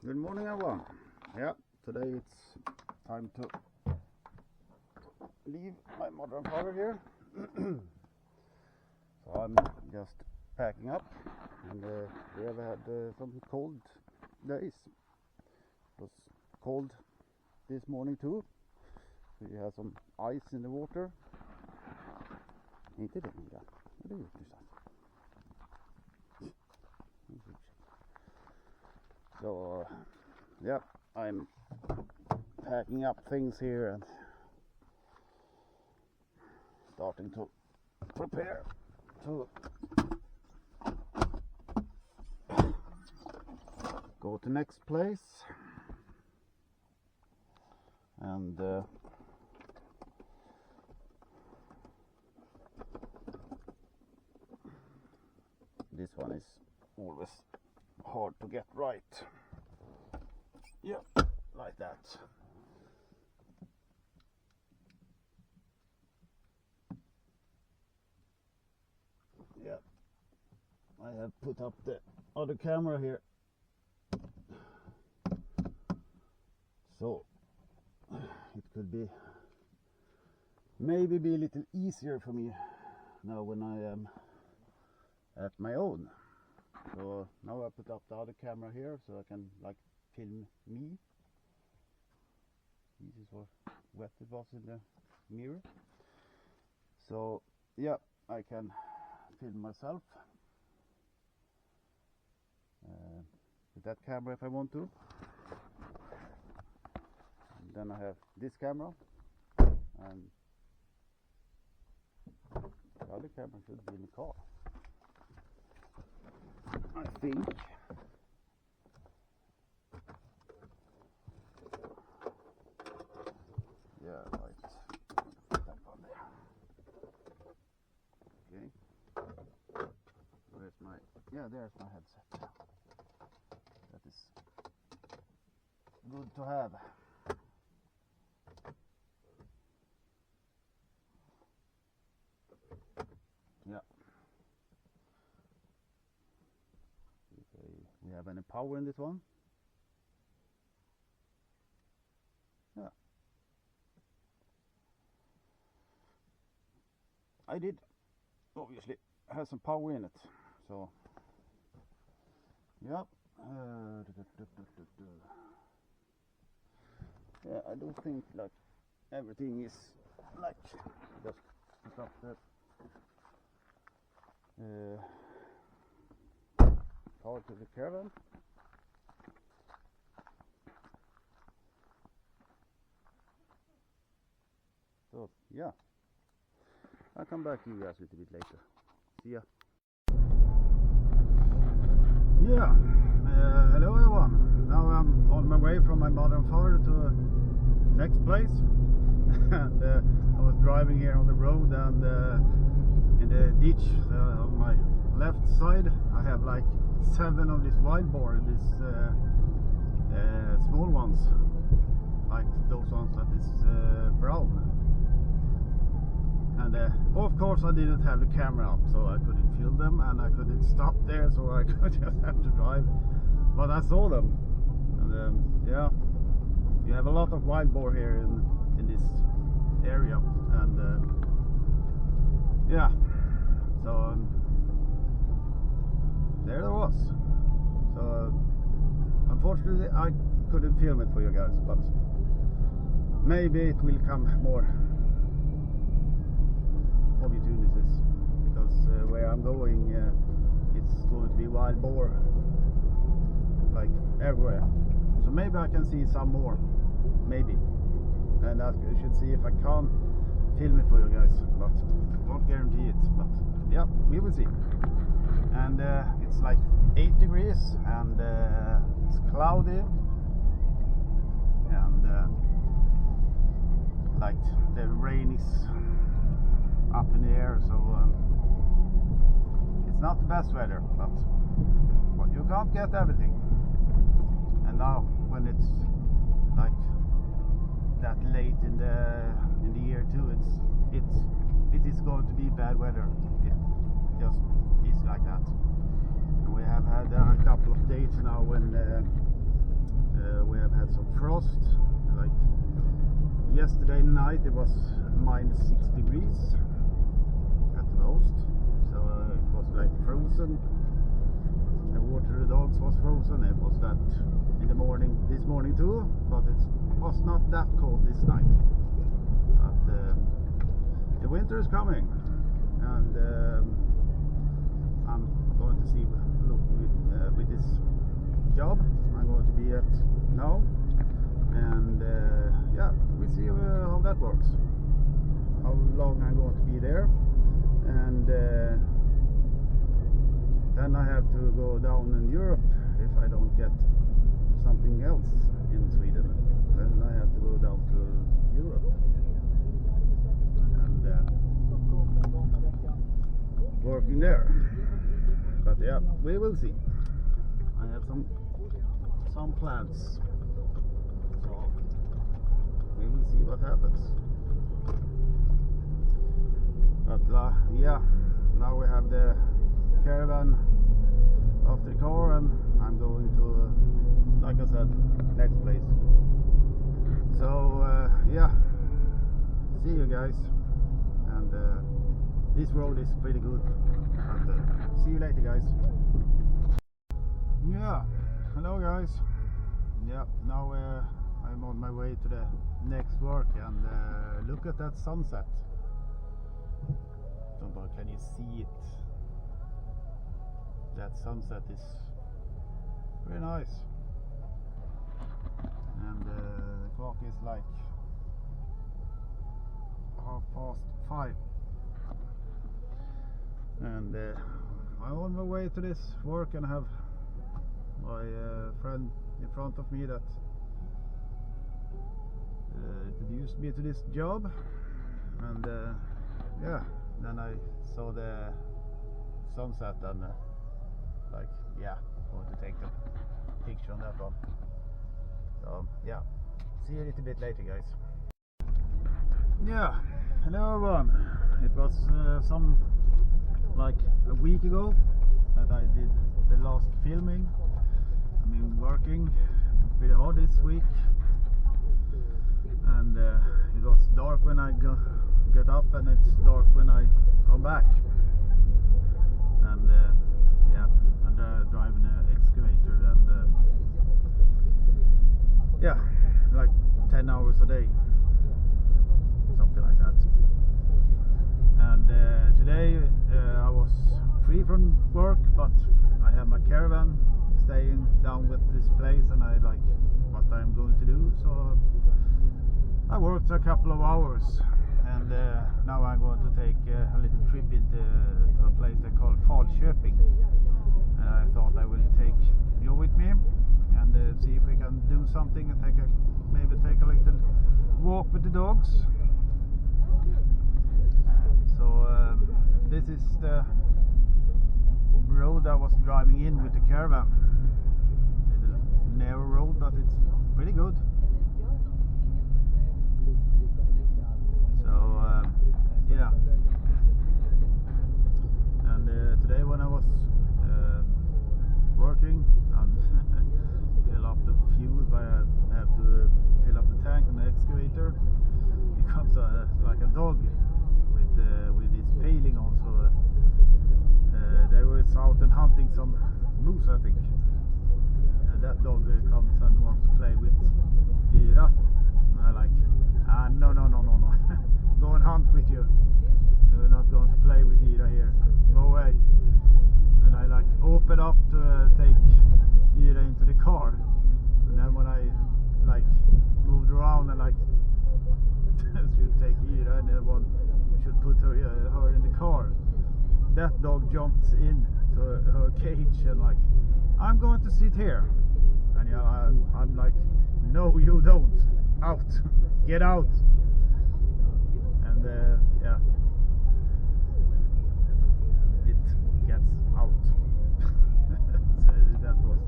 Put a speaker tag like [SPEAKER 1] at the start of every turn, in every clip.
[SPEAKER 1] Good morning, everyone. Yeah, today it's time to leave my mother and father here. So I'm just packing up, and we have had some cold days. It was cold this morning too. We had some ice in the water. Inte det, Mia. Vad har du gjort någonstans? So yeah, I'm packing up things here and starting to prepare to go to next place. And this one is always hard to get right. Yeah, like that. Yeah, I have put up the other camera here, so it could be maybe be a little easier for me now when I am at my own. So now I put up the other camera here so I can like film me. This is what wet it was in the mirror. So yeah, I can film myself with that camera if I want to. And then I have this camera, and the other camera should be in the car, I think. Yeah, right. Put that one there. Okay. Where's my... Yeah, there's my headset. That is good to have. Yeah. We have any power in this one? Yeah. I did obviously have some power in it, so yeah. Yeah, I don't think like everything is like just put up the power to the Caravan. So yeah, I'll come back to you guys a little bit later. See ya. Yeah, hello everyone. Now I'm on my way from my mother and father to next place. And I was driving here on the road, and in the ditch on my left side I have like 7 of these wild boar, these small ones, like those ones that is brown. And of course I didn't have the camera up, so I couldn't film them, and I couldn't stop there, so I could just have to drive. But I saw them, and yeah, you have a lot of wild boar here in this area, and yeah, so there it was. So unfortunately I couldn't film it for you guys, but maybe it will come more opportunities, because where I'm going it's going to be wild boar like everywhere, so maybe I can see some more, maybe, and I should see if I can film it for you guys, but won't guarantee it. But yeah, we will see. And it's like 8 degrees, and it's cloudy, and like the rain is up in the air, so it's not the best weather, but you can't get everything. And now when it's like that late in the year too, it is going to be bad weather. It just is like that. And we have had a couple of days now when We have had some frost. Like yesterday night it was -6 degrees at the most, so it was like frozen. The water the dogs was frozen. It was that in the morning, this morning too, but it was not that cold this night. But the winter is coming, and I'm going to see with this job I'm going to be at now, and yeah, we see how that works, how long I'm going to be there, and then I have to go down in Europe if I don't get something else in Sweden. Then I have to go down to Europe and working there. But yeah, we will see. I have some plans, so we will see what happens. But yeah, now we have the Caravan of the car, and I'm going to, like I said, next place. So yeah, see you guys, and this road is pretty good. But, see you later, guys. Yeah, hello guys. Yeah, now I'm on my way to the next work, and look at that sunset. Don't know, can you see it? That sunset is very nice, and the clock is like 5:30, and I'm on my way to this work, and I have my friend in front of me that introduced me to this job, and yeah, then I saw the sunset, and like, yeah, going to take a picture on that one. So yeah, see you a little bit later, guys. Yeah, hello everyone. It was like a week ago that I did the last filming. I've been working pretty hard this week, and it was dark when I get up, and it's dark when I come back, and yeah, and driving an excavator, and yeah, like 10 hours a day, something like that. And today I was free from work, but I have my caravan staying down with this place, and I like what I'm going to do, so I worked a couple of hours, and now I'm going to take a little trip into a place they call Falköping, and I thought I will take you with me, and see if we can do something, and maybe take a little walk with the dogs. So this is the road I was driving in with the caravan. It's a narrow road, but it's pretty good. So yeah, and today when I was working and fill up the fuel, I have to fill up the tank on the excavator. It comes like a dog with this paling on, so they were out and hunting some moose, I think, and that dog comes and wants to play with Ira, and I like, no, go and hunt with you. We're not going to play with Ira here, go away. And I like open up to take Ira into the car, and then when I like moved around and like should take Ira, and then one should put her in the car, that dog jumped in to her cage and like, I'm going to sit here, and yeah, I'm like, no you don't, out, get out. And yeah, it gets out. So that was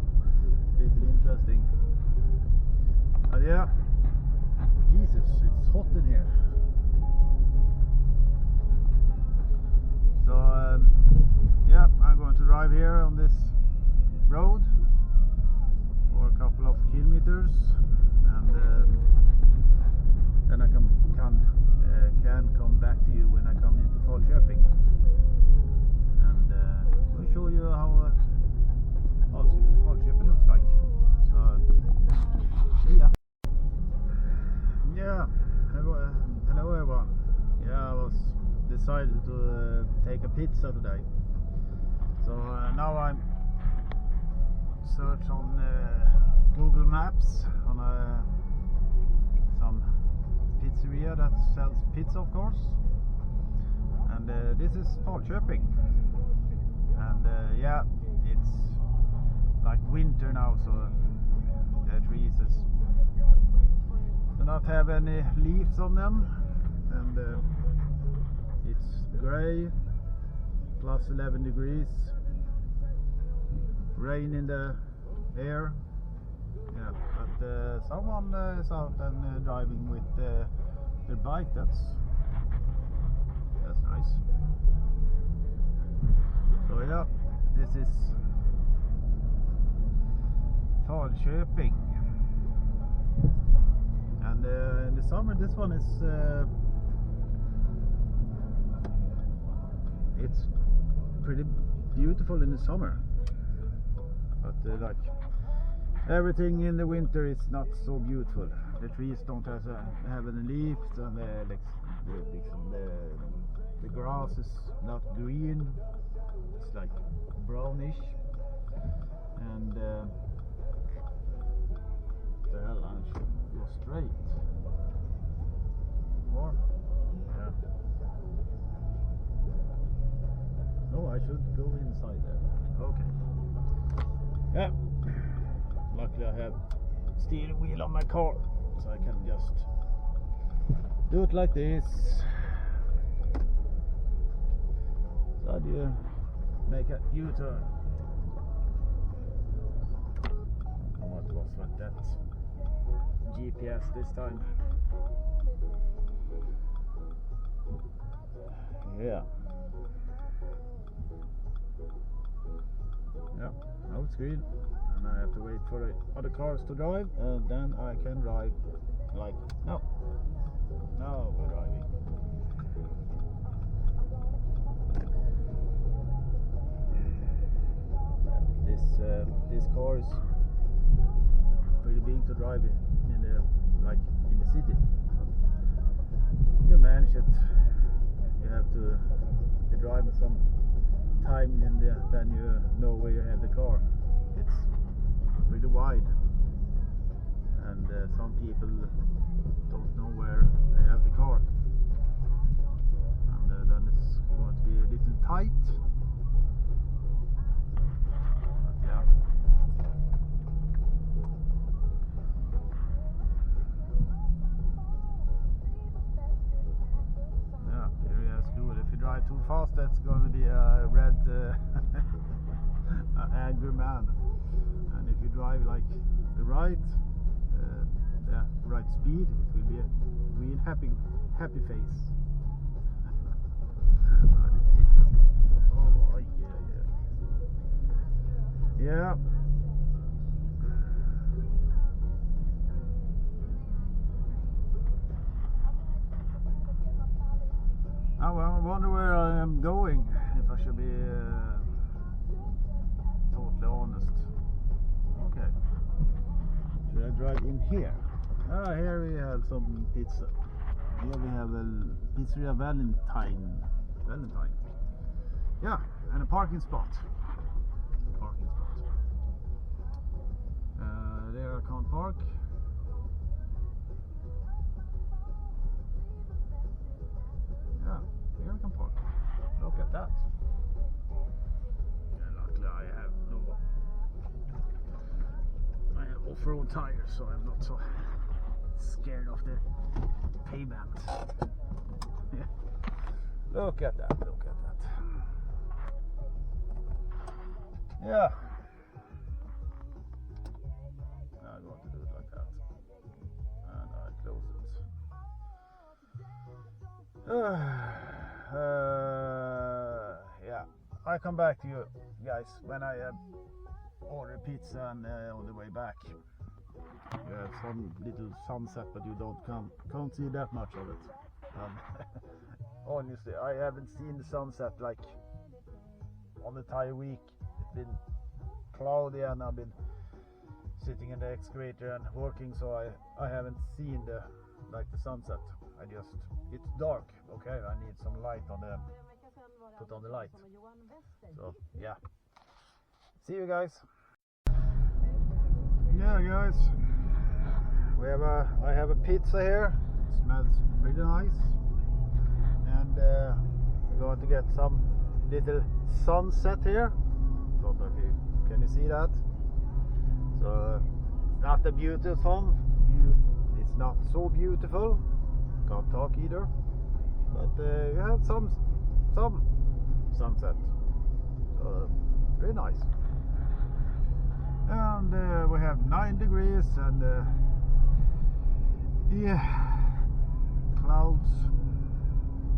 [SPEAKER 1] a little interesting. But yeah, Jesus, it's hot in here. So yeah, I'm going to drive here on this road for a couple of kilometers, kilometers, and then I can come back to you when I come into Falköping, and we'll show you how Falköping looks like. So yeah, hello everyone. Yeah, I was decided to take a pizza today, so now I'm search on Google Maps on some pizzeria that sells pizza, of course, and this is Falköping, and yeah, it's like winter now, so the trees do not have any leaves on them, and it's grey, plus 11 degrees, rain in the air. Yeah, but someone is out and driving with their bike. That's nice. So yeah, this is Falköping, and in the summer this one is it's pretty beautiful in the summer, but like everything in the winter is not so beautiful. The trees don't have any leaves, and the grass is not green, it's like brownish, and the hell, I should go straight, or yeah, no, I should go inside there. Okay, yeah. Luckily I have steering wheel on my car, so I can just do it like this. So do you make a U-turn? Oh, it was like that GPS this time. Yeah. Yeah, now it's green. And I have to wait for the other cars to drive, and then I can drive like now. Now we're driving. This car is pretty big to drive in the city. But you manage it. You have to drive some time then you know where you have the car. It's pretty wide, and some people don't know where they have the car, and then it's going to be a little tight, but yeah. Yeah, area is good. If you drive too fast, that's going to be a red angry man. And if you drive like the right speed, it will be a real happy face. Interesting. Oh yeah. I wonder where I am going, if I should be totally honest. Okay. Should I drive in here? Here we have some pizza. Here we have a Pizzeria Valentine. Yeah, and a parking spot. There I can't park. Yeah, here I can park. Look at that. Yeah, luckily I have off-road tires, so I'm not so scared of the pavement. Yeah. Look at that. Yeah. I'm going to do it like that. And I close it. Yeah. I come back to you guys when I order pizza and on the way back. You have some little sunset, but you can't see that much of it. Honestly, I haven't seen the sunset like on the entire week. It's been cloudy and I've been sitting in the excavator and working, so I haven't seen the sunset. It's dark. Okay, I need some light on the put on the light. So yeah, see you guys. Yeah guys, I have a pizza here. It smells pretty nice, and we're going to get some little sunset here. Don't know if can you see that? So it's not a beautiful, it's not so beautiful, can't talk either, but we have some sunset, so very nice. And we have 9 degrees and yeah, clouds,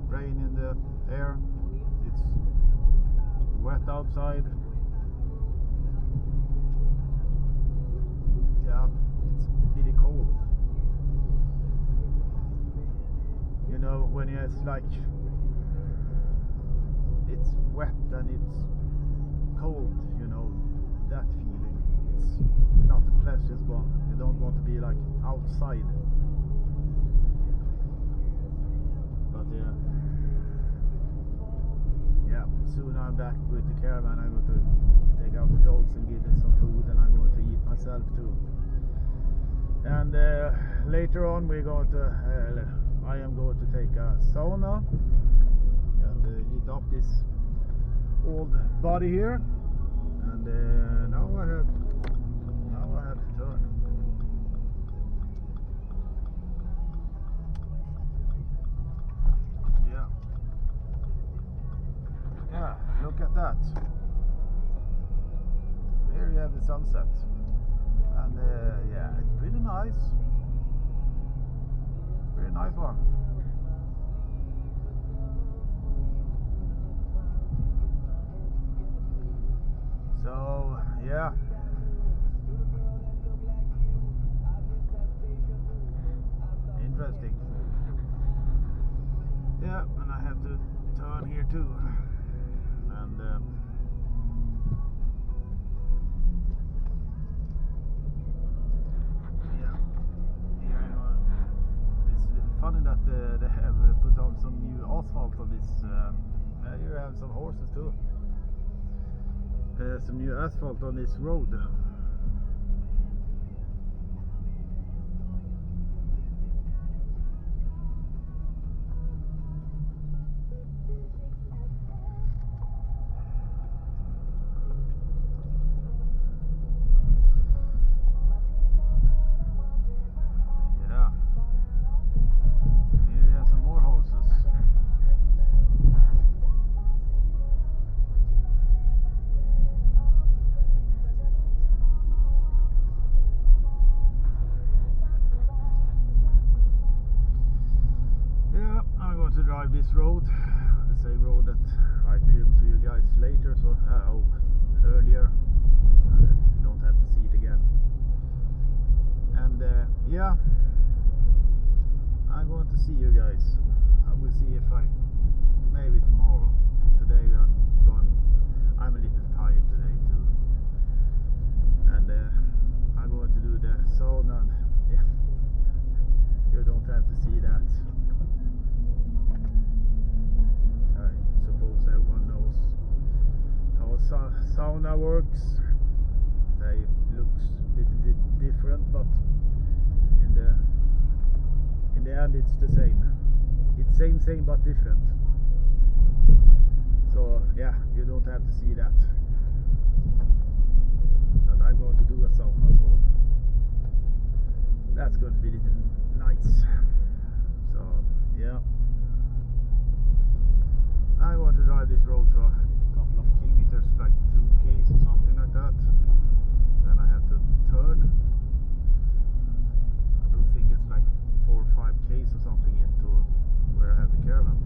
[SPEAKER 1] rain in the air, it's wet outside. Yeah, it's pretty cold. You know, when it's like it's wet and it's cold, you know, that feeling, it's not the pleasant one. You don't want to be like outside. But yeah, soon I'm back with the caravan. I'm going to take out the dogs and give them some food, and I'm going to eat myself too. And later on we're going to I am going to take a sauna and heat up this old body here. And now I have to turn. Yeah, look at that. There you have the sunset. And yeah, it's pretty nice. Very nice one. So yeah, interesting. Yeah, and I have to turn here too. And funny that they have put on some new asphalt on this. You have some horses too. Some new asphalt on this road. Drive this road, the same road that I filmed to you guys later, so earlier, you don't have to see it again. And yeah, I'm going to see you guys. I will see if maybe tomorrow. Today I'm a little tired today too, and I'm going to do the sauna. And yeah, you don't have to see that. Everyone knows how a sauna works. They looks a little bit different, but in the end it's the same. It's same but different. So yeah, you don't have to see that. But I'm going to do a sauna, so that's going to be a little nice. So yeah, I want to drive this road for a couple of kilometers, like 2 km or something like that. Then I have to turn. I don't think it's like 4 or 5 km or something into where I have the caravan.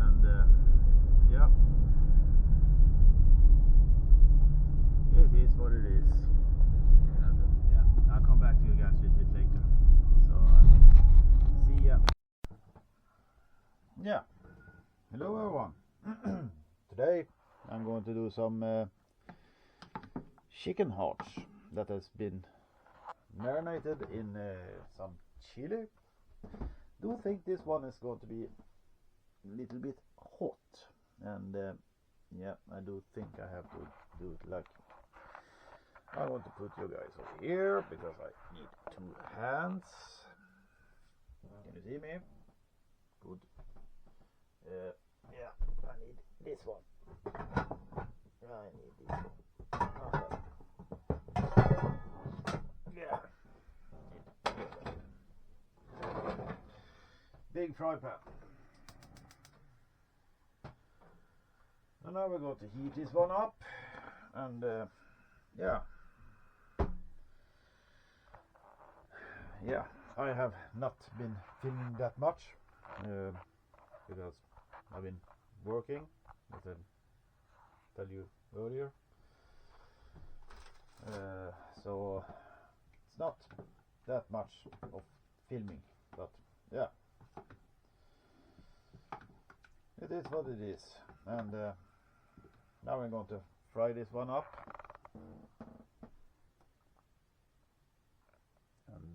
[SPEAKER 1] And yeah, it is Hello everyone. Today I'm going to do some chicken hearts that has been marinated in some chili. Do think this one is going to be a little bit hot, and yeah, I do think I have to do it like I want to put you guys over here because I need 2 hands. Can you see me? Good. Yeah, I need this one. I need this one. Yeah. Big fry pan. And now we're going to heat this one up, and yeah. Yeah, I have not been filming that much because I've been working, as I tell you earlier. So it's not that much of filming, but yeah, it is what it is. And now I'm going to fry this one up, and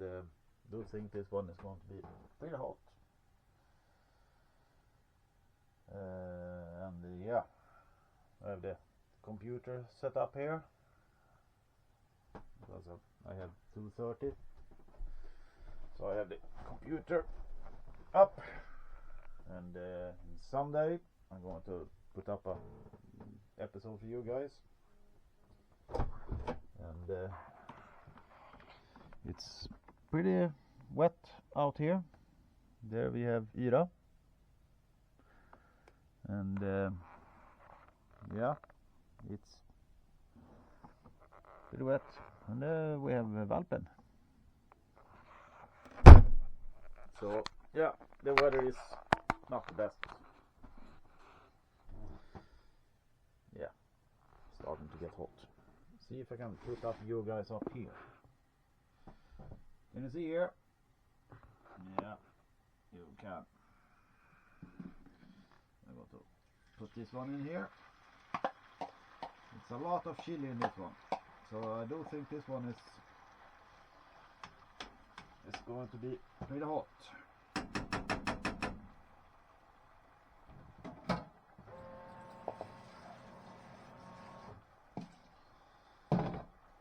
[SPEAKER 1] do think this one is going to be pretty hot. And yeah, I have the computer set up here because I have 2:30, so I have the computer up, and Sunday I'm going to put up a episode for you guys, and it's pretty wet out here. There we have Ira, and yeah, it's pretty wet, and we have Valpen. So yeah, the weather is not the best. Yeah, starting to get hot. See if I can put up you guys up here. Can you see here? Yeah, you can. I'm going to put this one in here. It's a lot of chili in this one, so I do think this one is going to be pretty hot.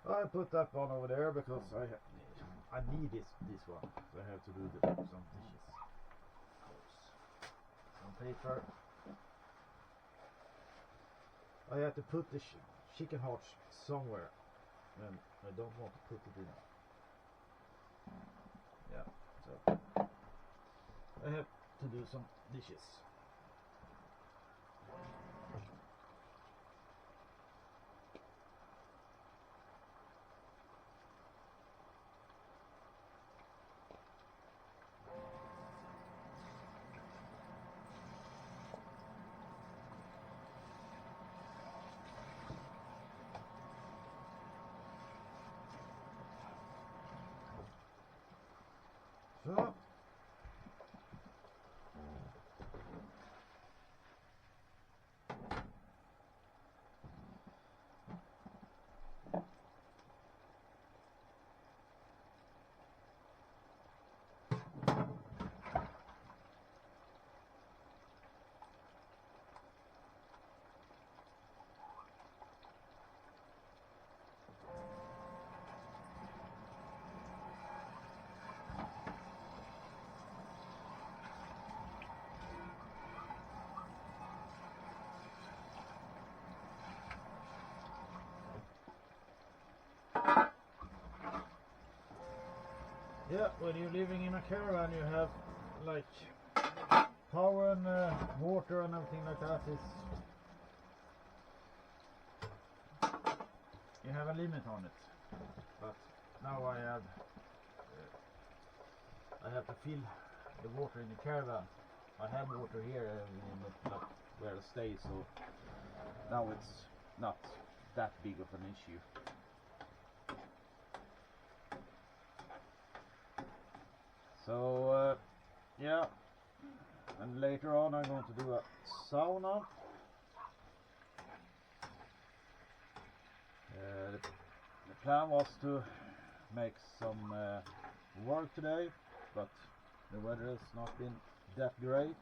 [SPEAKER 1] I put that one over there because I need this one, so I have to do some dishes. Some paper. I have to put the chicken hearts somewhere, and I don't want to put it in. Yeah, so I have to do some dishes. So yeah, when you're living in a caravan, you have like power and water and everything like that. You have a limit on it. But now I have to fill the water in the caravan. I have water here but where I stay, so now it's not that big of an issue. So yeah, And later on I'm going to do a sauna. The plan was to make some work today, but the weather has not been that great,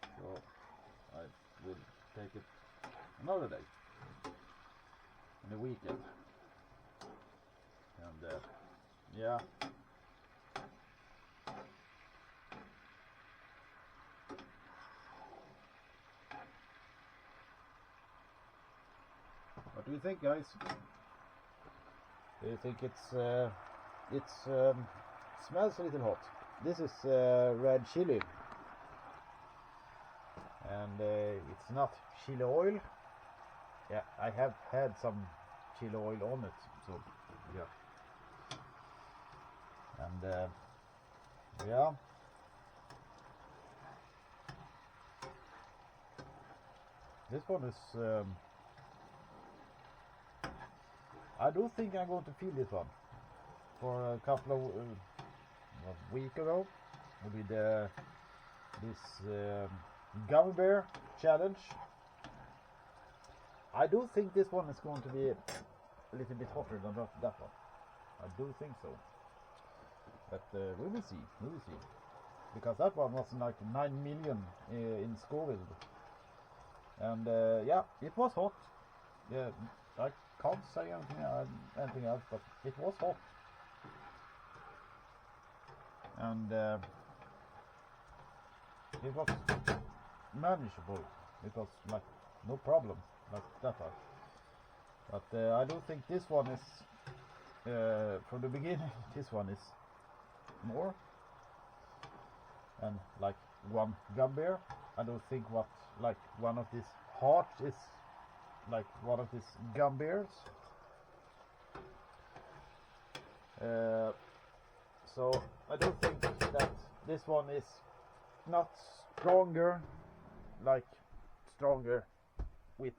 [SPEAKER 1] so I will take it another day in the weekend. And yeah, what do you think, guys? Do you think it smells a little hot? This is red chili, and it's not chili oil. Yeah, I have had some chili oil on it, so yeah. And yeah, this one is I do think I'm going to feel this one. For a couple of a week ago, we did this gummy bear challenge. I do think this one is going to be a little bit hotter than that one. I do think so. But we will see. We will see. Because that one was like 9 million in Scoville. And yeah, it was hot. Yeah, I can't say anything else, but it was hot. And it was manageable. It was like no problem like that one. But I don't think this one is from the beginning. This one is more. And like one gum bear, I don't think what like one of these hearts is like one of these gum bears. So I don't think that this one is not stronger, like stronger with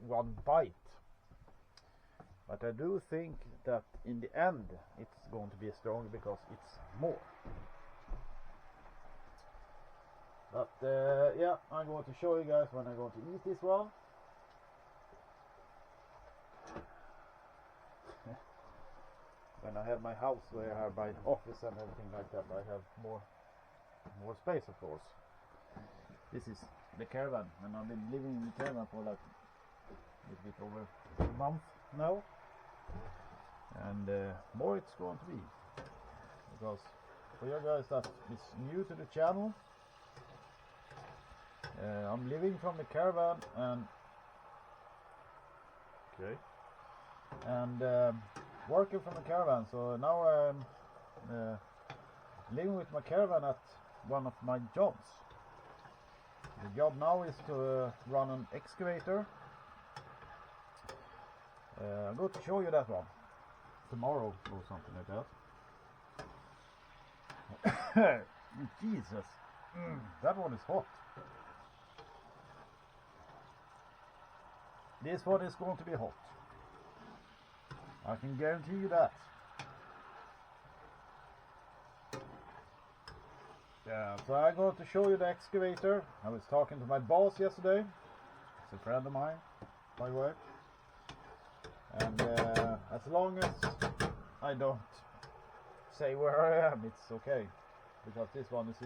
[SPEAKER 1] one bite. But I do think that in the end it's going to be stronger because it's more. But yeah, I'm going to show you guys when I'm going to eat this one. When I have my house where I have my office and everything like that, I have more space, of course. This is the Caravan, and I've been living in the Caravan for like a little bit over a month now. And more it's going to be. Because for you guys that is new to the channel, I'm living from the Caravan and working from the Caravan. So now I'm living with my Caravan at one of my jobs. The job now is to run an excavator. I'm going to show you that one tomorrow or something like that. Jesus, that one is hot. This one is going to be hot. I can guarantee you that. Yeah, so I'm going to show you the excavator. I was talking to my boss yesterday. It's a friend of mine, by the way. And as long as I don't say where I am, it's okay. Because this one is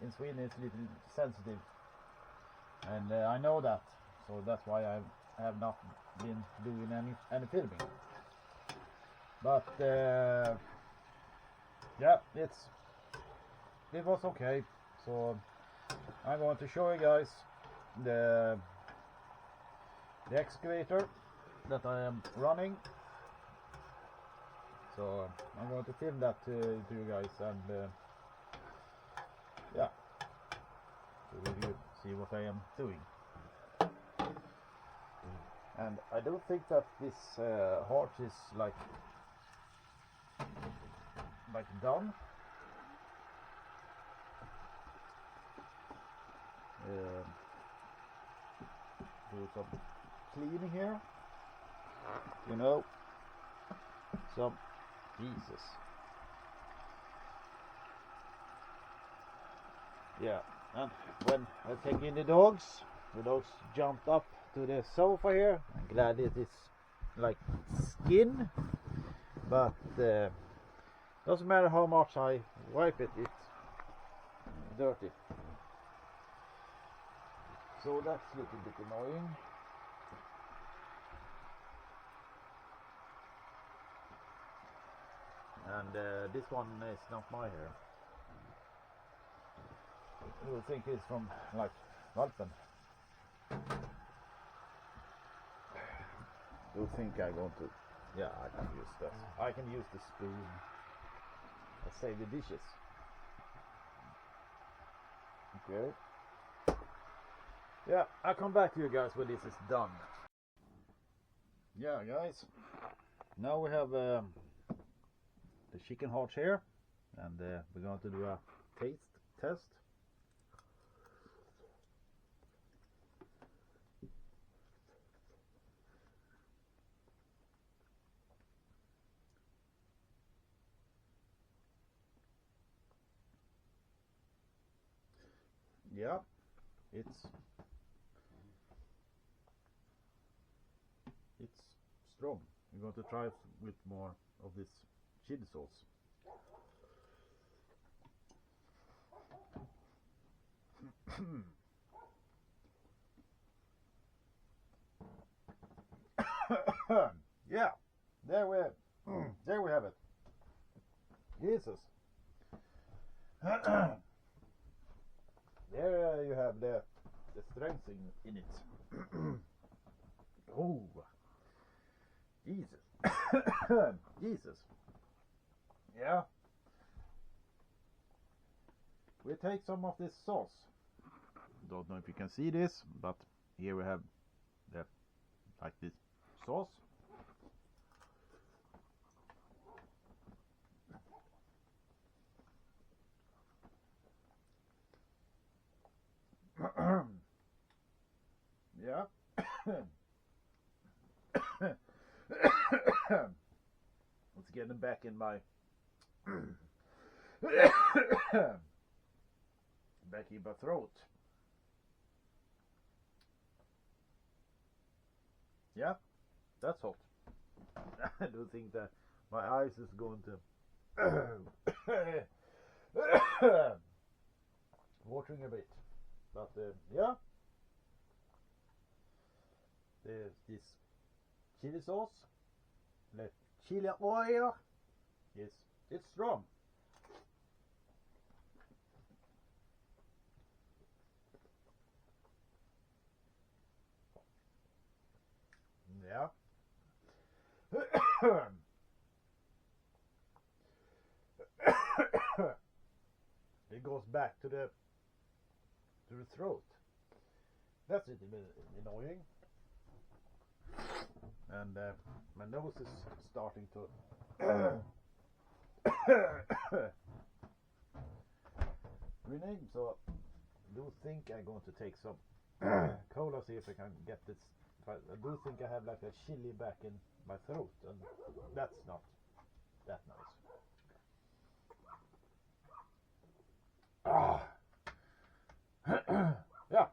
[SPEAKER 1] in Sweden is a little sensitive. And I know that. So that's why I have not been doing any filming. But yeah, it was okay. So I'm going to show you guys the excavator that I am running. So I'm going to film that to you guys, and yeah, so will you see what I am doing. And I don't think that this heart is like done. Do some cleaning here, you know, some Jesus. Yeah,
[SPEAKER 2] And when I take in the dogs jumped up to the sofa here. I'm glad it is like skin, but doesn't matter how much I wipe it, it's dirty. So that's a little bit annoying. And this one is not my hair. You will think it's from like Valpen. You think I'm going to? Yeah, I can use this. I can use the spoon. I save the dishes. Okay. Yeah, I'll come back to you guys when this is done. Yeah, guys. Now we have the chicken hearts here, and we're going to do a taste test. Yeah, it's strong. We're going to try it with more of this chili sauce. Yeah, there we have it. Jesus. There you have the strength in it. Oh, Jesus. Jesus. Yeah. We take some of this sauce. Don't know if you can see this, but here we have like this sauce. Yeah. Let's get them back in my throat. Yeah, that's hot. I do think that my eyes is going to watering a bit, but yeah, there's this chili sauce, the chili oil. Yes, it's strong. Yeah. It goes back to the throat. That's a little bit annoying. And my nose is starting to rename, so I do think I'm going to take some cola, see if I can get this. I do think I have like a chili back in my throat, and that's not that nice. Yeah,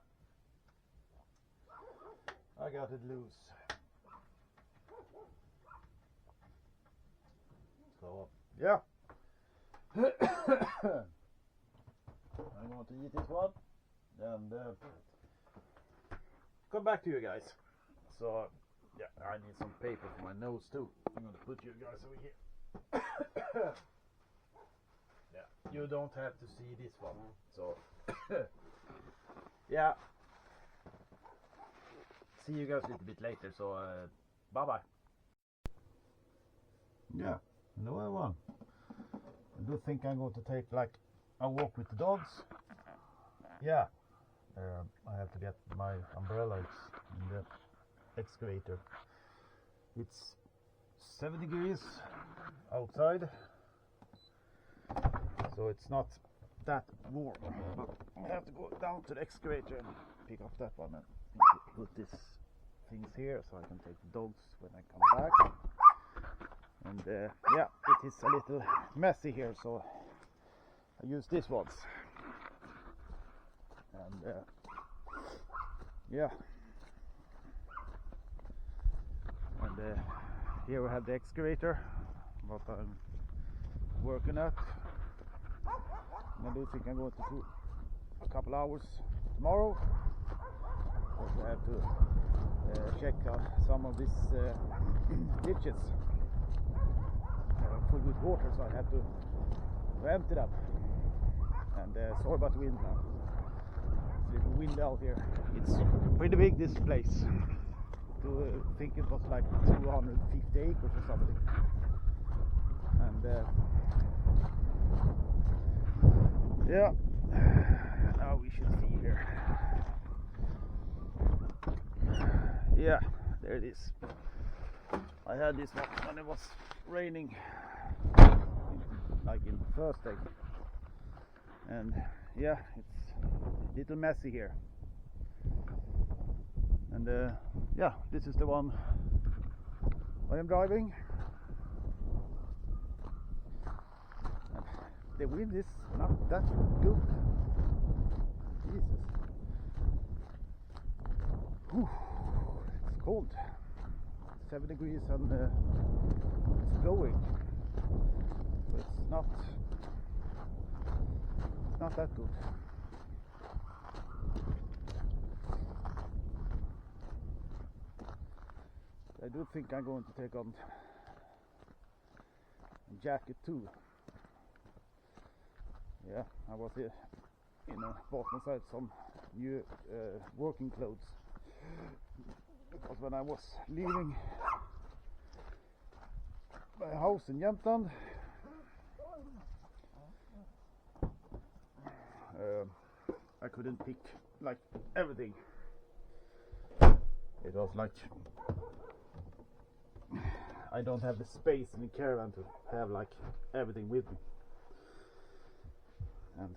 [SPEAKER 2] I got it loose. So yeah, I'm going to eat this one and come back to you guys. So yeah, I need some paper for my nose too. I'm going to put you guys over here. Yeah, you don't have to see this one. So yeah, see you guys a little bit later. So bye bye. Yeah, hello everyone. I do think I'm going to take like a walk with the dogs. Yeah, I have to get my umbrella in the excavator. It's 7 degrees outside, so it's not that warm, but I have to go down to the excavator and pick up that one and put these things here so I can take the dogs when I come back. And yeah, it is a little messy here, so I use these ones.
[SPEAKER 1] And yeah, and here we have the excavator, what I'm working at. And I do think I'm going to do a couple hours tomorrow, because we have to check some of these ditches full with water, so I have to empty them. And sorry about the wind now. It's a little wind out here. It's pretty big, this place. I think it was like 250 acres or something. And yeah, now we should see here. Yeah, there it is. I had this one when it was raining, like in the first day. And yeah, it's a little messy here. And yeah, this is the one I am driving. And the wind is not that good. Jesus. Whew. It's cold. 7 degrees and it's blowing. So it's not that good. I do think I'm going to take on a jacket too. Yeah, I was here, bought myself some new working clothes, because when I was leaving my house in Jämtland, I couldn't pick like everything. It was like I don't have the space in the caravan to have like everything with me. And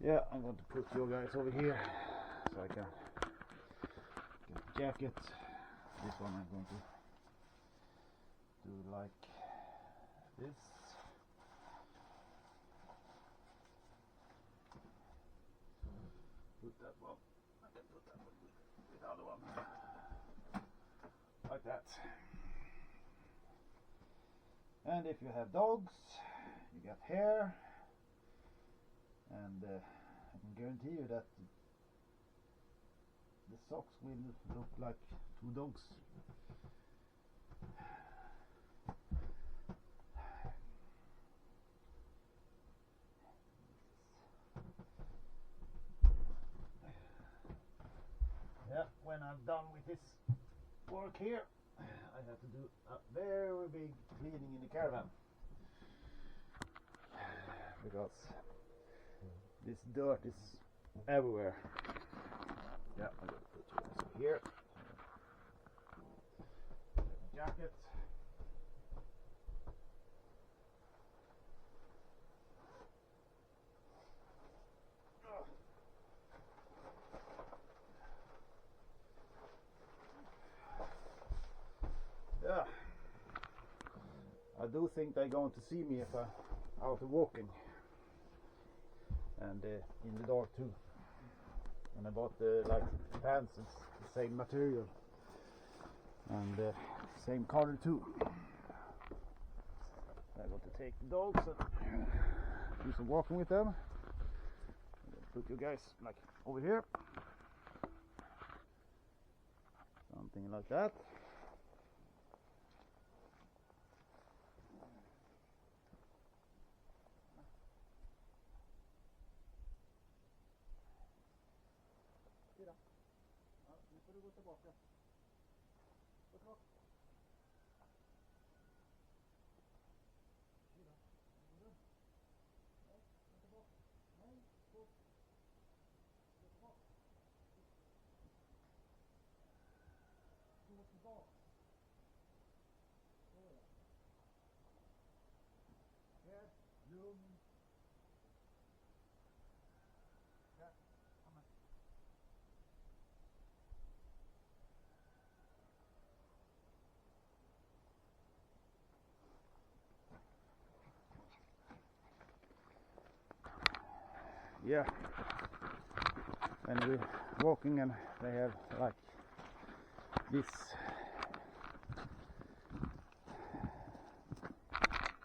[SPEAKER 1] yeah, I'm going to put you guys over here so I can get the jacket. This one I'm going to do like this. Put that one. I can put that one with the other one. Like that. And if you have dogs, you got hair, and I can guarantee you that the socks will look like two dogs. Yeah, when I'm done with this work here, I have to do a very big cleaning in the caravan, because this dirt is everywhere. Yeah, I'm going to put you guys over here. Jacket. Yeah, I do think they're going to see me if I'm out walking, and in the dark too. And I bought the pants, it's the same material and same color too. I'm going to take the dogs and do some walking with them. Put you guys like over here, something like that. Nu får du gå tillbaka. Gå tillbaka. Kila. Nej, gå tillbaka. Nej, gå. Gå tillbaka. Gå tillbaka. Så är det. Här, lugn. Här, amen. yeah, and we're walking and they have like this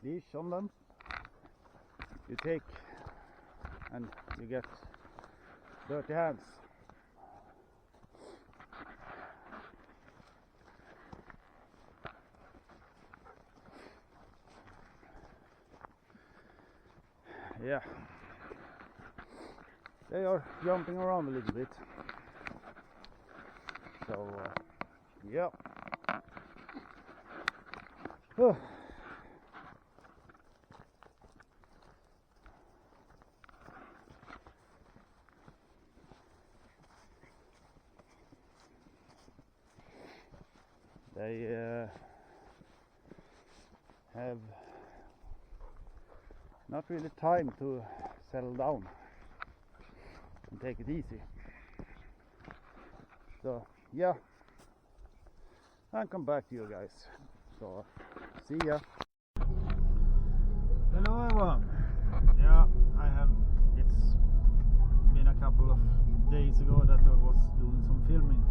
[SPEAKER 1] leash on them. You take and you get dirty hands. Yeah, they are jumping around a little bit, so yeah. Oh. They have not really time to settle down and take it easy. So yeah, I'll come back to you guys. So see ya. Hello everyone. Yeah, it's been a couple of days ago that I was doing some filming.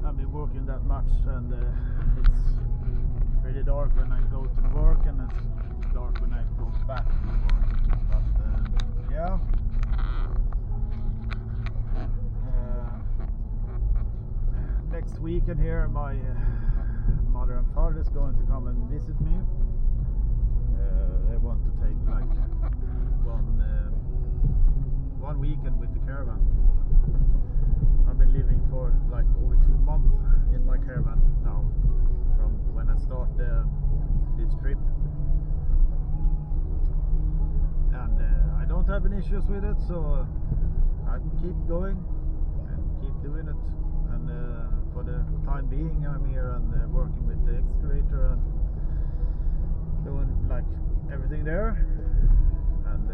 [SPEAKER 1] I've been working that much, and it's pretty dark when I go to work, and it's dark when I go back to work. But yeah, next weekend here, my mother and father is going to come and visit me. They want to take like one weekend with the caravan. I've been living for like over 2 months in my caravan now, from when I started this trip, and I don't have any issues with it, so I can keep going and keep doing it. And for the time being, I'm here and working with the excavator and doing like everything there. And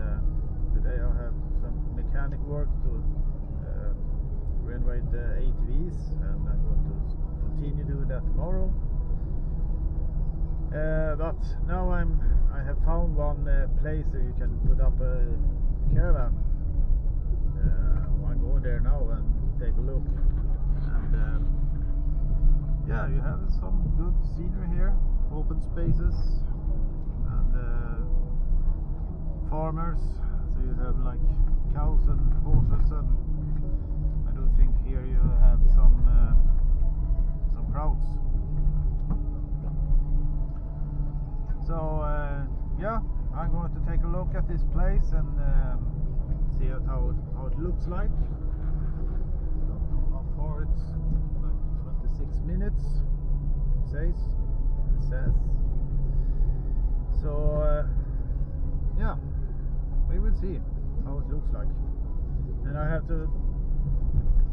[SPEAKER 1] today I have some mechanic work to renovate the ATVs, and I'm going to continue doing that tomorrow. But now I have found one place that you can put up a caravan. I'm going there now and take a look. And yeah, you have some good scenery here, open spaces, and farmers. So you have like cows and horses, and I do think here you have some crowds. So yeah, I'm going to take a look at this place and see how it looks like. I don't know how far it's, like 26 minutes it says. So yeah, we will see how it looks like. And I have to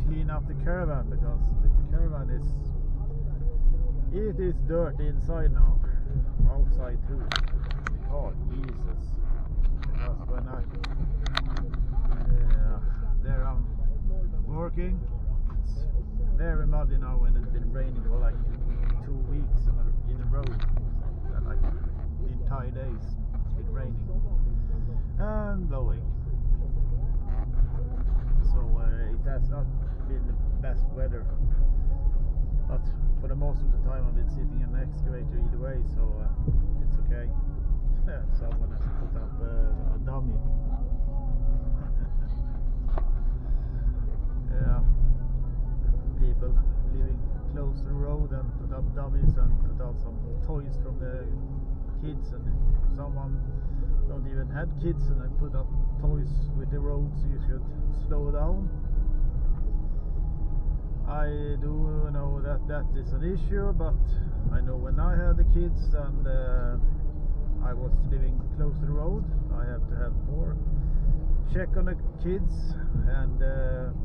[SPEAKER 1] clean up the caravan, because the caravan is dirty inside now, outside too. Oh Jesus! Because when there I'm working, it's very muddy now, and it's been raining for like 2 weeks in a row. Like the entire days it's been raining and blowing. So it has not been the best weather, but for the most of the time I've been sitting in the excavator either way, so it's okay. Someone has put up a dummy. Yeah, people living close to the road and put up dummies and put out some toys from the kids, and someone don't even had kids and I put up toys with the road, so you should slow down. I do know that is an issue, but I know when I had the kids and I was living close to the road, I have to have more check on the kids and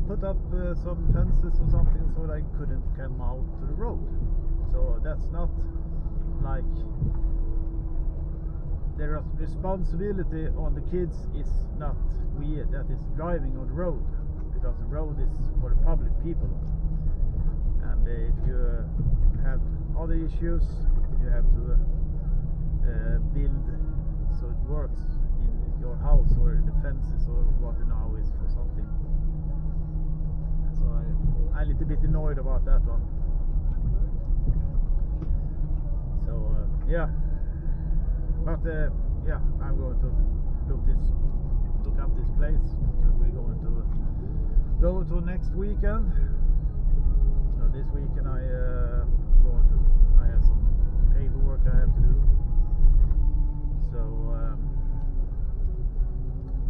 [SPEAKER 1] put up some fences or something so they couldn't come out to the road. So that's not like the responsibility on the kids is not we that is driving on the road, because the road is for the public people. And if you have other issues, you have to build so it works your house or the fences or what it now is for something. And so I'm a little bit annoyed about that one. So yeah, but yeah, I'm going to look up this place that we're going to go to next weekend. So this weekend I have some paperwork I have to do. So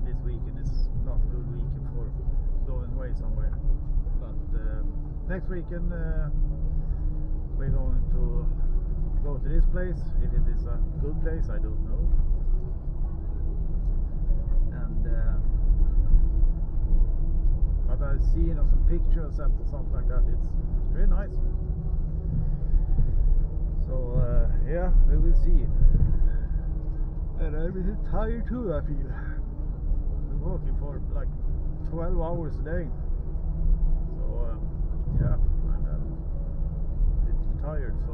[SPEAKER 1] this weekend is not a good weekend for going away somewhere. But next weekend we're going to go to this place. If it is a good place, I don't know. And but I've seen some pictures and something like that. It's very nice. So yeah, we will see. And I'm a bit tired too, I feel. I've been working for like 12 hours a day. So yeah, I'm a bit tired. So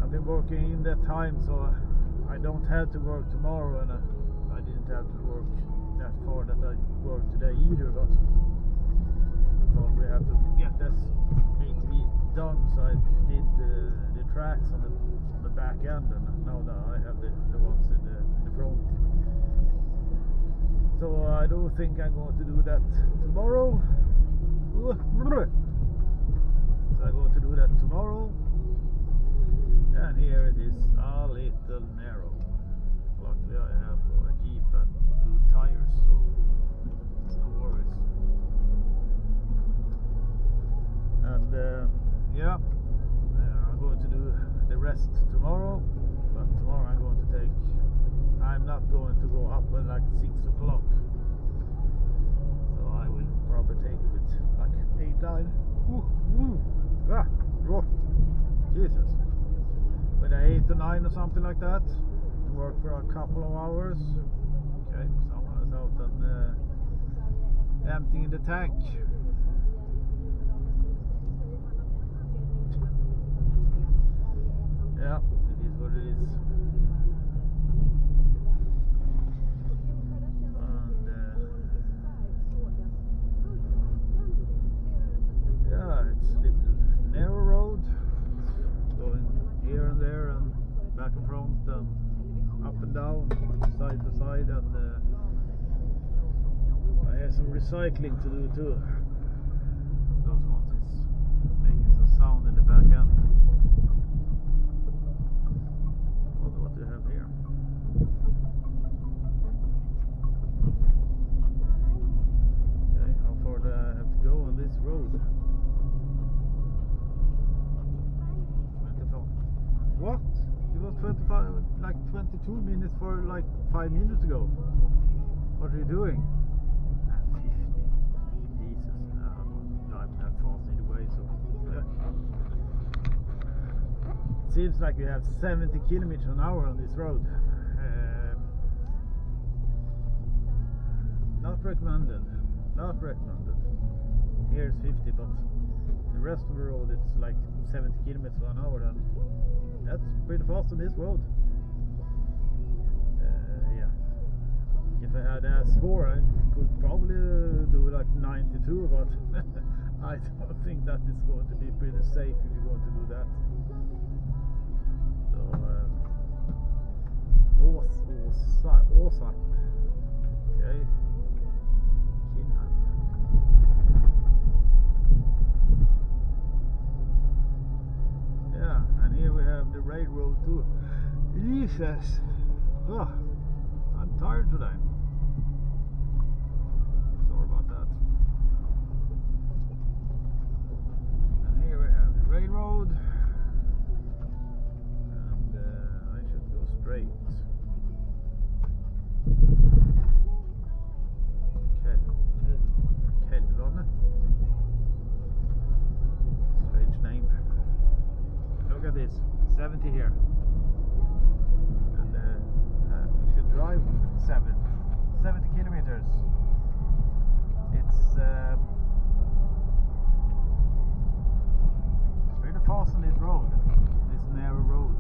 [SPEAKER 1] I've been working in that time, so I don't have to work tomorrow, and I didn't have to work that far that I worked today either, but I thought we have to get this ATV done, so I did the tracks on the back end, and now that I have the ones in the front. So I don't think I'm going to do that tomorrow. So I'm going to do that tomorrow. And here it is, a little narrow. Luckily I have a Jeep and good tires, so it's no worries. And yeah, I'm going to do the rest tomorrow. But tomorrow I'm not going to go up at like 6 o'clock. So I will probably take it with like 8, 9. Jesus. With 8 or 9 or something like that, work for a couple of hours. Okay, someone is out and emptying the tank. Yeah, it is what it is. And yeah, it's a little narrow road, going here and there and back and front and up and down, side to side, and I have some recycling to do too. Those ones is making some sound in the back end. Wonder what they have here. Okay, how far do I have to go on this road? 24. What? It was 25, like 22 minutes for like 5 minutes ago. What are you doing? 50. Jesus, no, I'm not driving that fast anyway, so yeah. It seems like we have 70 kilometers an hour on this road. Not recommended. Not recommended. Here's 50, but the rest of the road it's like 70 kilometers an hour, and that's pretty fast on this road. Yeah. If I had asked for, I could probably do like 92, but I don't think that is going to be pretty safe if you're going to do that. So, Åsa. Okay. Kinham. Yeah, and here we have the railroad too. Jesus! Oh, I'm tired today. Sorry about that. And here we have the railroad. And I should go straight. Caravan. Strange name. Look at this, 70 here. And we should drive 70 kilometers. It's pretty fast on this road, this narrow road.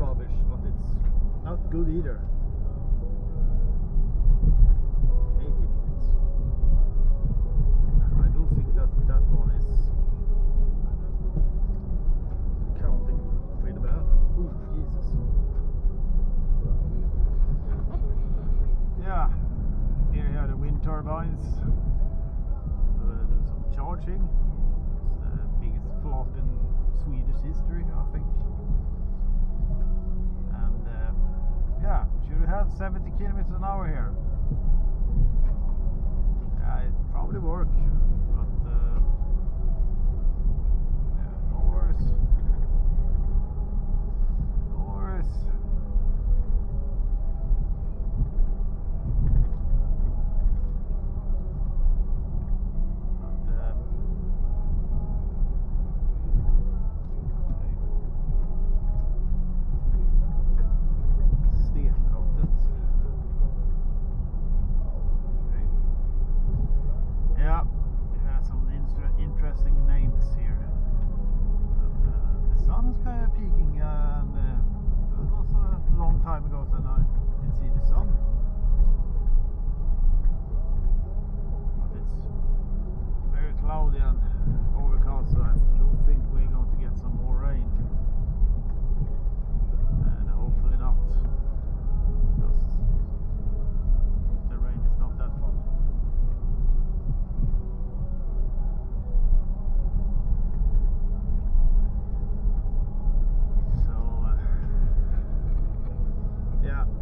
[SPEAKER 1] rubbish, but it's not good either. 80 minutes. I do think that that one is counting pretty bad. Ooh, Jesus. Yeah, here you have the wind turbines. Do some charging. It's the biggest flop in Swedish history, I think. And yeah, should have 70 kilometers an hour here. Yeah, it probably work, but yeah, no worries. No worries.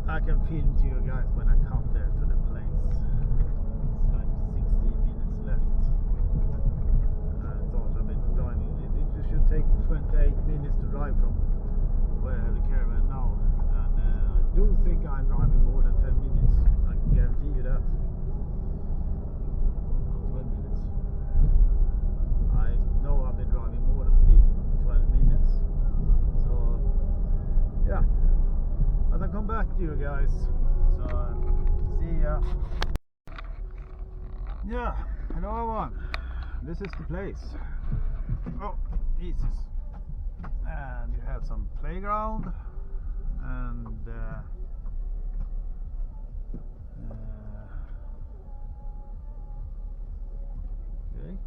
[SPEAKER 1] I can film to you guys when I come there to the place. It's like 16 minutes left. I thought I've been driving. It should take 28 minutes to drive from where I have the caravan now. And I do think I'm driving more than 10 minutes. I can guarantee you that. Not 12 minutes. I know I've been driving more than 12 minutes. So, yeah. But I'll come back to you guys. So, see ya. Yeah, hello everyone. This is the place. Oh, Jesus. And you have some playground. And okay.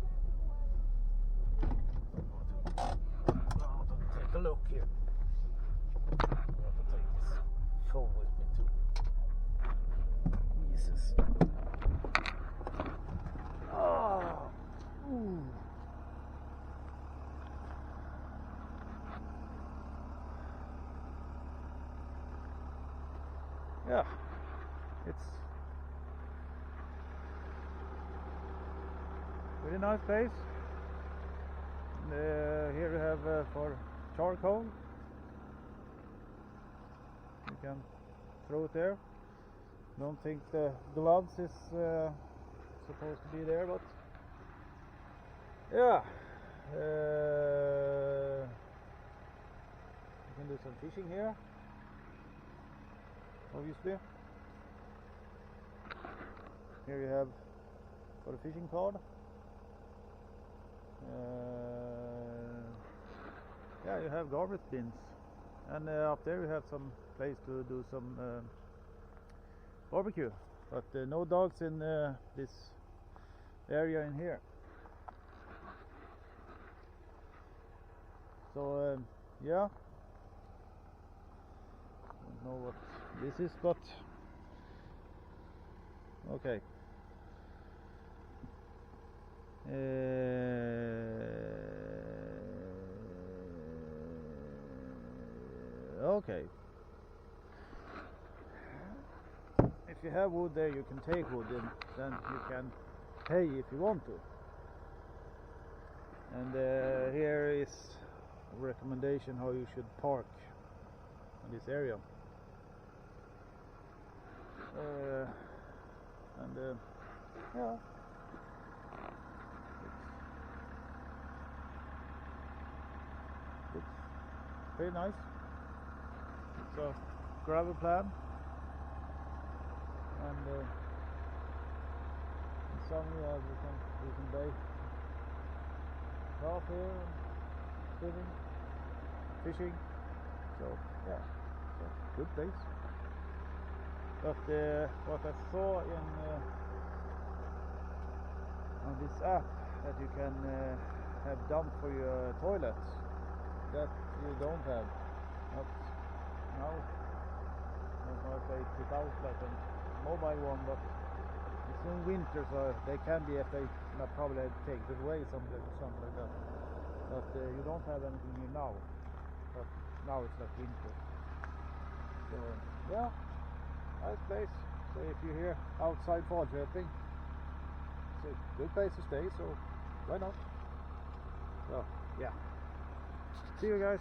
[SPEAKER 1] I'll take a look here. Phone with me too. Jesus. Oh. Ooh. Yeah. It's really nice place. Here we have for charcoal. You can throw it there. Don't think the gloves is supposed to be there, but yeah, you can do some fishing here, obviously. Here you have for the fishing card. Yeah, you have garbage bins, and up there you have some place to do some barbecue, but no dogs in this area in here. So yeah, don't know what this is, but okay. Okay. If you have wood there, you can take wood, and then you can pay if you want to. And here is a recommendation how you should park in this area. Yeah, it's very nice. It's a gravel plan, and in summer you can bake golf here, swimming, fishing. So yeah. good place. But what I saw in on this app, that you can have dump for your toilets, that you don't have. Not now. I don't know if they put out like a mobile one, but it's in winter, so they can be if they probably take it away something like that. But you don't have anything here now. But now it's like winter. So yeah, nice place. So if you're here outside Falköping, it's a good place to stay. So why not? So yeah. See you guys.